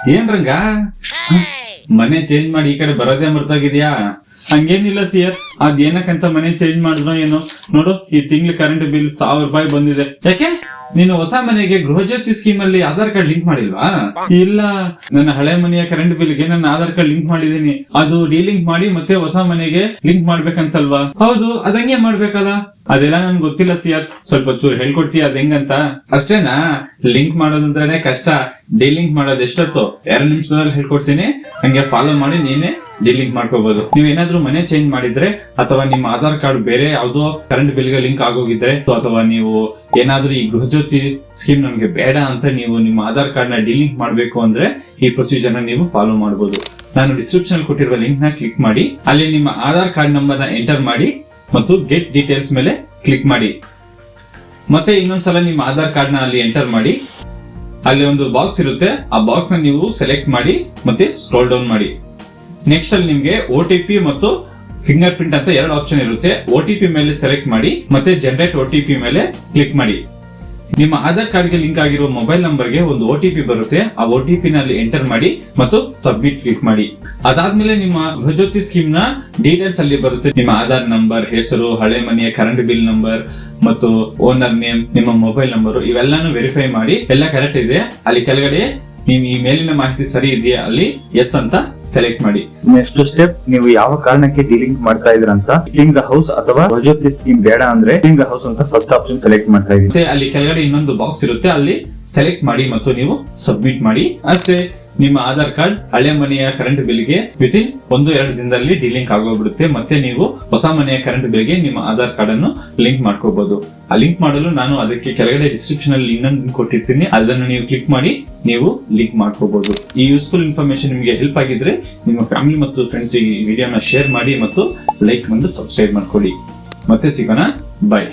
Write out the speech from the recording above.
ಏನ್ ರಂಗ ಮನೆ ಚೇಂಜ್ ಮಾಡಿ ಈ ಕಡೆ ಬರೋದೇ ಮರ್ತಾಗಿದ್ಯಾ? ಹಂಗೇನಿಲ್ಲ ಸಿಯರ್, ಅದೇನಕ್ಕಂತ ಮನೆ ಚೇಂಜ್ ಮಾಡಿದ್ನೋ ಏನೋ. ನೋಡು, ಈ ತಿಂಗಳ ಕರೆಂಟ್ ಬಿಲ್ 1000 ರೂಪಾಯಿ ಬಂದಿದೆ. ಯಾಕೆ ನೀನು ಹೊಸ ಮನೆಗೆ ಗೃಹಜ್ಯೋತಿ ಸ್ಕೀಮ್ ಅಲ್ಲಿ ಆಧಾರ್ ಕಾರ್ಡ್ ಲಿಂಕ್ ಮಾಡಿಲ್ವಾ? ಇಲ್ಲ, ನನ್ನ ಹಳೆ ಮನೆಯ ಕರೆಂಟ್ ಬಿಲ್ ಗೆ ನನ್ನ ಆಧಾರ್ ಕಾರ್ಡ್ ಲಿಂಕ್ ಮಾಡಿದೀನಿ. ಅದು ಡಿಲಿಂಕ್ ಮಾಡಿ ಮತ್ತೆ ಹೊಸ ಮನೆಗೆ ಲಿಂಕ್ ಮಾಡ್ಬೇಕಂತಲ್ವಾ? ಹೌದು, ಅದಂಗೆ ಮಾಡ್ಬೇಕಲ್ಲ. ಅದೆಲ್ಲ ನನ್ಗೆ ಗೊತ್ತಿಲ್ಲ ಸಿಯರ್, ಸ್ವಲ್ಪ ಚೂರು ಹೇಳ್ಕೊಡ್ತೀಯ ಅದ್ ಹೆಂಗಂತ? ಅಷ್ಟೇನಾ? ಲಿಂಕ್ ಮಾಡೋದಂದ್ರೆ ಕಷ್ಟ, ಡಿಲಿಂಕ್ ಮಾಡೋದು ಎಷ್ಟೊತ್ತು? 2 ನಿಮಿಷದಲ್ಲಿ ಹೇಳ್ಕೊಡ್ತೀನಿ, ಹಂಗೆ ಫಾಲೋ ಮಾಡಿ ನೀನೇ ಡಿಲಿಂಕ್ ಮಾಡ್ಕೋಬಹುದು. ನೀವ್ ಏನಾದ್ರೂ ಮನೆ ಚೇಂಜ್ ಮಾಡಿದ್ರೆ ಅಥವಾ ನಿಮ್ಮ ಆಧಾರ್ ಕಾರ್ಡ್ ಬೇರೆ ಯಾವ್ದೋ ಕರೆಂಟ್ ಬಿಲ್ ಗೆ ಲಿಂಕ್ ಆಗೋಗಿದ್ರೆ ಅಥವಾ ನೀವು ಏನಾದ್ರೂ ಈ ಗೃಹಜ್ಯೋತಿ ಸ್ಕೀಮ್ ನಮ್ಗೆ ಬೇಡ ಅಂತ ನೀವು ನಿಮ್ಮ ಆಧಾರ್ ಕಾರ್ಡ್ ನ ಡಿಲಿಂಕ್ ಮಾಡ್ಬೇಕು ಅಂದ್ರೆ ಈ ಪ್ರೊಸೀಜರ್ ನ ನೀವು ಫಾಲೋ ಮಾಡಬಹುದು. ನಾನು ಡಿಸ್ಕ್ರಿಪ್ಷನ್ ಕೊಟ್ಟಿರುವ ಲಿಂಕ್ ನ ಕ್ಲಿಕ್ ಮಾಡಿ ಅಲ್ಲಿ ನಿಮ್ಮ ಆಧಾರ್ ಕಾರ್ಡ್ ನಂಬರ್ ನ ಎಂಟರ್ ಮಾಡಿ ಮತ್ತು ಗೆಟ್ ಡೀಟೇಲ್ಸ್ ಮೇಲೆ ಕ್ಲಿಕ್ ಮಾಡಿ. ಮತ್ತೆ ಇನ್ನೊಂದ್ಸಲ ನಿಮ್ಮ ಆಧಾರ್ ಕಾರ್ಡ್ ನ ಅಲ್ಲಿ ಎಂಟರ್ ಮಾಡಿ. ಅಲ್ಲಿ ಒಂದು ಬಾಕ್ಸ್ ಇರುತ್ತೆ, ಆ ಬಾಕ್ಸ್ ನ ನೀವು ಸೆಲೆಕ್ಟ್ ಮಾಡಿ ಮತ್ತೆ ಸ್ಕ್ರೋಲ್ ಡೌನ್ ಮಾಡಿ. ನೆಕ್ಸ್ಟ್ ಅಲ್ಲಿ ನಿಮ್ಗೆ OTP ಮತ್ತು ಫಿಂಗರ್ ಪ್ರಿಂಟ್ ಅಂತ 2 ಆಪ್ಷನ್ ಇರುತ್ತೆ. OTP ಮೇಲೆ ಸೆಲೆಕ್ಟ್ ಮಾಡಿ ಮತ್ತೆ ಜನರೇಟ್ OTP ಮೇಲೆ ಕ್ಲಿಕ್ ಮಾಡಿ. ನಿಮ್ಮ ಆಧಾರ್ ಕಾರ್ಡ್ ಗೆ ಲಿಂಕ್ ಆಗಿರುವ ಮೊಬೈಲ್ ನಂಬರ್ ಗೆ ಒಂದು OTP ಬರುತ್ತೆ, ಆ OTP ನಲ್ಲಿ ಎಂಟರ್ ಮಾಡಿ ಮತ್ತು ಸಬ್ಮಿಟ್ ಕ್ಲಿಕ್ ಮಾಡಿ. ಅದಾದ್ಮೇಲೆ ನಿಮ್ಮ ಗೃಹಜ್ಯೋತಿ ಸ್ಕೀಮ್ ನ ಡೀಟೇಲ್ಸ್ ಅಲ್ಲಿ ಬರುತ್ತೆ. ನಿಮ್ಮ ಆಧಾರ್ ನಂಬರ್, ಹೆಸರು, ಹಳೆ ಮನೆಯ ಕರೆಂಟ್ ಬಿಲ್ ನಂಬರ್ ಮತ್ತು ಓನರ್ ನೇಮ್, ನಿಮ್ಮ ಮೊಬೈಲ್ ನಂಬರ್ ಇವೆಲ್ಲಾನು ವೆರಿಫೈ ಮಾಡಿ ಎಲ್ಲ ಕರೆಕ್ಟ್ ಇದೆ. ಅಲ್ಲಿ ಕೆಳಗಡೆ ನೀವು ಈ ಮೇಲಿನ ಮಾಹಿತಿ ಸರಿ ಇದೆಯಾ ಅಲ್ಲಿ ಎಸ್ ಅಂತ ಸೆಲೆಕ್ಟ್ ಮಾಡಿ. ನೆಕ್ಸ್ಟ್ ಸ್ಟೆಪ್, ನೀವು ಯಾವ ಕಾರಣಕ್ಕೆ ಡಿಲಿಂಕ್ ಮಾಡ್ತಾ ಇದ್ರ ಅಂತ ಲಿಂಕ್ ದ ಹೌಸ್ ಅಥವಾ ಗೃಹಜ್ಯೋತಿ ಸ್ಕೀಮ್ ಬೇಡ ಅಂದ್ರೆ ಲಿಂಕ್ ದ ಹೌಸ್ ಅಂತ ಫಸ್ಟ್ ಆಪ್ಷನ್ ಸೆಲೆಕ್ಟ್ ಮಾಡ್ತಾ ಇದ್ದೀವಿ. ಮತ್ತೆ ಅಲ್ಲಿ ಕೆಳಗಡೆ ಇನ್ನೊಂದು ಬಾಕ್ಸ್ ಇರುತ್ತೆ, ಅಲ್ಲಿ ಸೆಲೆಕ್ಟ್ ಮಾಡಿ ಮತ್ತು ನೀವು ಸಬ್ಮಿಟ್ ಮಾಡಿ. ಅಷ್ಟೇ, ನಿಮ್ಮ ಆಧಾರ್ ಕಾರ್ಡ್ ಹಳೆ ಮನೆಯ ಕರೆಂಟ್ ಬಿಲ್ ಗೆ ವಿತಿನ್ 1-2 ದಿನದಲ್ಲಿ ಡಿಲಿಂಕ್ ಆಗೋಗ್ಬಿಡುತ್ತೆ. ಮತ್ತೆ ನೀವು ಹೊಸ ಮನೆಯ ಕರೆಂಟ್ ಬಿಲ್ ಗೆ ನಿಮ್ಮ ಆಧಾರ್ ಕಾರ್ಡ್ ಅನ್ನು ಲಿಂಕ್ ಮಾಡ್ಕೋಬಹುದು. ಆ ಲಿಂಕ್ ಮಾಡಲು ನಾನು ಅದಕ್ಕೆ ಕೆಳಗಡೆ ಡಿಸ್ಕ್ರಿಪ್ಷನ್ ಅಲ್ಲಿ ಇನ್ನೊಂದು ಕೊಟ್ಟಿರ್ತೀನಿ, ಅದನ್ನು ನೀವು ಕ್ಲಿಕ್ ಮಾಡಿ ನೀವು ಲಿಂಕ್ ಮಾಡ್ಕೋಬಹುದು. ಈ ಯೂಸ್ಫುಲ್ ಇನ್ಫಾರ್ಮೇಶನ್ ನಿಮಗೆ ಹೆಲ್ಪ್ ಆಗಿದ್ರೆ ನಿಮ್ಮ ಫ್ಯಾಮಿಲಿ ಮತ್ತು ಫ್ರೆಂಡ್ಸ್ ಈ ವಿಡಿಯೋನ ಶೇರ್ ಮಾಡಿ ಮತ್ತು ಲೈಕ್ ಮತ್ತು ಸಬ್ಸ್ಕ್ರೈಬ್ ಮಾಡ್ಕೊಳ್ಳಿ. ಮತ್ತೆ ಸಿಗೋಣ, ಬಾಯ್.